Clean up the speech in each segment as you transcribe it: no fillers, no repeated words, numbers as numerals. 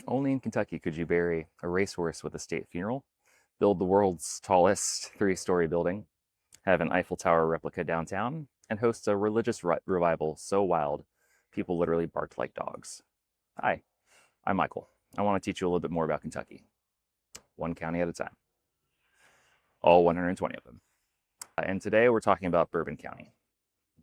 Only in Kentucky could you bury a racehorse with a state funeral, build the world's tallest three-story building, have an Eiffel Tower replica downtown, and host a religious revival so wild people literally barked like dogs. Hi, I'm Michael. I want to teach you a little bit more about Kentucky, one county at a time, all 120 of them. And today we're talking about Bourbon County.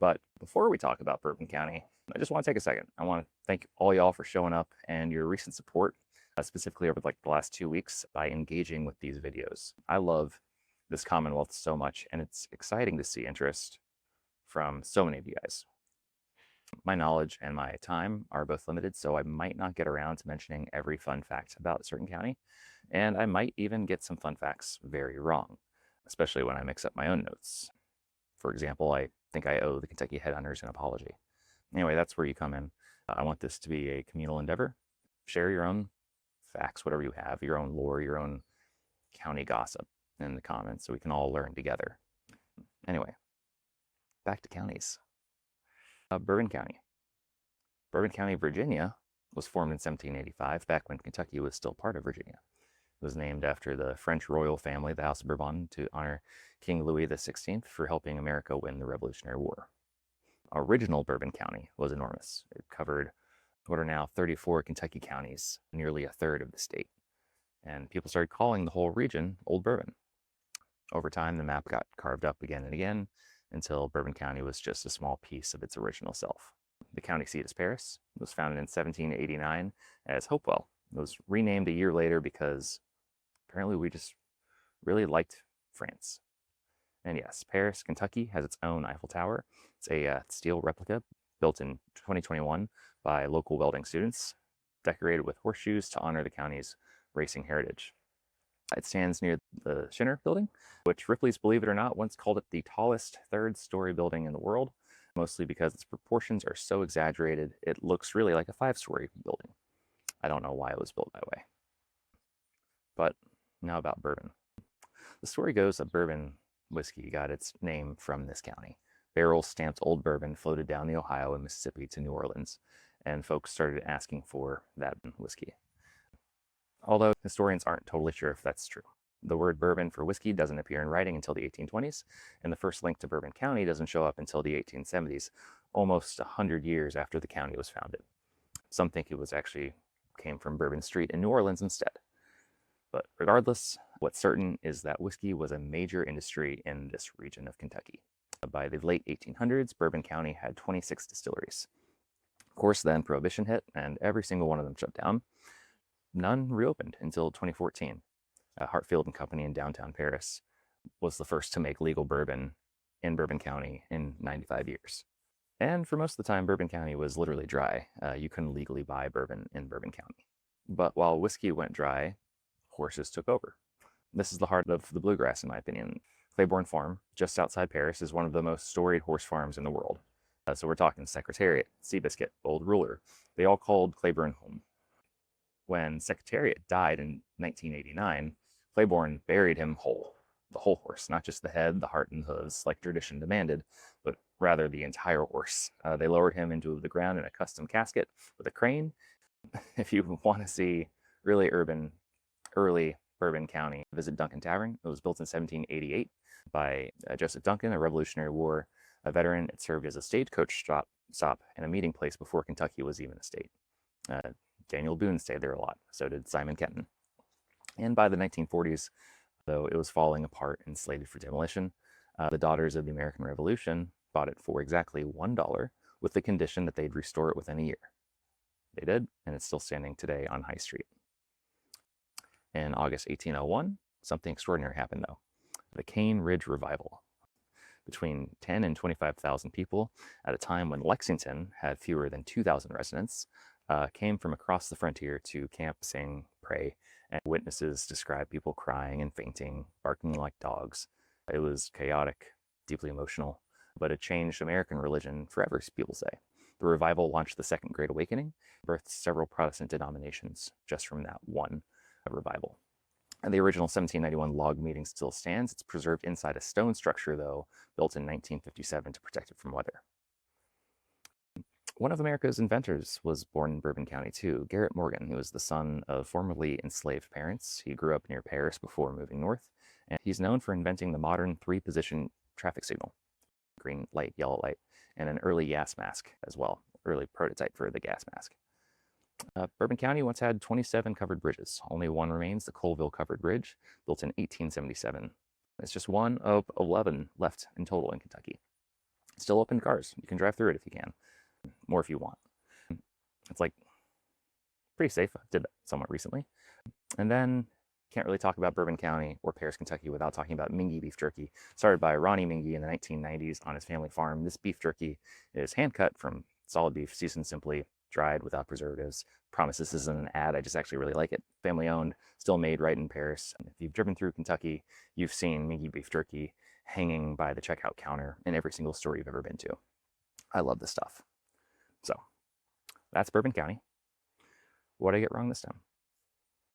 But before we talk about Bourbon County, I just want to take a second. I want to thank all y'all for showing up and your recent support, specifically over the last 2 weeks by engaging with these videos. I love this Commonwealth so much, and it's exciting to see interest from so many of you guys. My knowledge and my time are both limited, so I might not get around to mentioning every fun fact about a certain county, and I might even get some fun facts very wrong, especially when I mix up my own notes. For example, I think I owe the Kentucky Headhunters an apology. Anyway, that's where you come in. I want this to be a communal endeavor. Share your own facts, whatever you have, your own lore, your own county gossip in the comments so we can all learn together. Anyway, back to counties. Bourbon County. Bourbon County, Virginia was formed in 1785, back when Kentucky was still part of Virginia. It was named after the French royal family, the House of Bourbon, to honor King Louis XVI for helping America win the Revolutionary War. Original Bourbon County was enormous. It covered what are now 34 Kentucky counties, nearly a third of the state. And people started calling the whole region Old Bourbon. Over time, the map got carved up again and again until Bourbon County was just a small piece of its original self. The county seat is Paris. It was founded in 1789 as Hopewell. It was renamed a year later because apparently we just really liked France. And yes, Paris, Kentucky has its own Eiffel Tower. It's a steel replica built in 2021 by local welding students, decorated with horseshoes to honor the county's racing heritage. It stands near the Schinner Building, which Ripley's, believe it or not, once called it the tallest third-story building in the world, mostly because its proportions are so exaggerated, it looks really like a five-story building. I don't know why it was built that way. But now about bourbon. The story goes that bourbon whiskey got its name from this county. Barrels stamped old bourbon floated down the Ohio and Mississippi to New Orleans, and folks started asking for that whiskey. Although historians aren't totally sure if that's true. The word bourbon for whiskey doesn't appear in writing until the 1820s, and the first link to Bourbon County doesn't show up until the 1870s, almost 100 years after the county was founded. Some think it was actually came from Bourbon Street in New Orleans instead. But regardless, what's certain is that whiskey was a major industry in this region of Kentucky. By the late 1800s, Bourbon County had 26 distilleries. Of course, then Prohibition hit, and every single one of them shut down. None reopened until 2014. Hartfield and Company in downtown Paris was the first to make legal bourbon in Bourbon County in 95 years. And for most of the time, Bourbon County was literally dry. You couldn't legally buy bourbon in Bourbon County. But while whiskey went dry, horses took over. This is the heart of the bluegrass, in my opinion. Claiborne Farm, just outside Paris, is one of the most storied horse farms in the world. So we're talking Secretariat, Seabiscuit, Old Ruler. They all called Claiborne home. When Secretariat died in 1989, Claiborne buried him whole, the whole horse, not just the head, the heart, and hooves like tradition demanded, but rather the entire horse. They lowered him into the ground in a custom casket with a crane. If you want to see really early Bourbon County, visit Duncan Tavern. It was built in 1788 by Joseph Duncan, a Revolutionary War veteran. It served as a stagecoach stop and a meeting place before Kentucky was even a state. Daniel Boone stayed there a lot, so did Simon Kenton. And by the 1940s, though it was falling apart and slated for demolition, the Daughters of the American Revolution bought it for exactly $1 with the condition that they'd restore it within a year. They did, and it's still standing today on High Street. In August 1801, something extraordinary happened, though. The Cane Ridge Revival. Between 10 and 25,000 people, at a time when Lexington had fewer than 2,000 residents, came from across the frontier to camp, sing, pray, and witnesses describe people crying and fainting, barking like dogs. It was chaotic, deeply emotional, but it changed American religion forever, people say. The revival launched the Second Great Awakening, birthed several Protestant denominations just from that one revival. And the original 1791 log meeting still stands. It's preserved inside a stone structure, though, built in 1957 to protect it from weather. One of America's inventors was born in Bourbon County too, Garrett Morgan. He was the son of formerly enslaved parents. He grew up near Paris before moving north, and he's known for inventing the modern three-position traffic signal: green light, yellow light, and an early gas mask as well, early prototype for the gas mask. Bourbon County once had 27 covered bridges. Only one remains, the Colville Covered Bridge, built in 1877. It's just one of 11 left in total in Kentucky. Still open to cars. You can drive through it if you can, more if you want. It's like pretty safe. I did that somewhat recently. And then can't really talk about Bourbon County or Paris, Kentucky without talking about Mingy beef jerky, started by Ronnie Mingy in the 1990s on his family farm. This beef jerky is hand cut from solid beef, seasoned simply, dried without preservatives. Promise this isn't an ad. I just actually really like it. Family owned, still made right in Paris. And if you've driven through Kentucky, you've seen Mingy beef jerky hanging by the checkout counter in every single store you've ever been to. I love this stuff. So that's Bourbon County. What did I get wrong this time?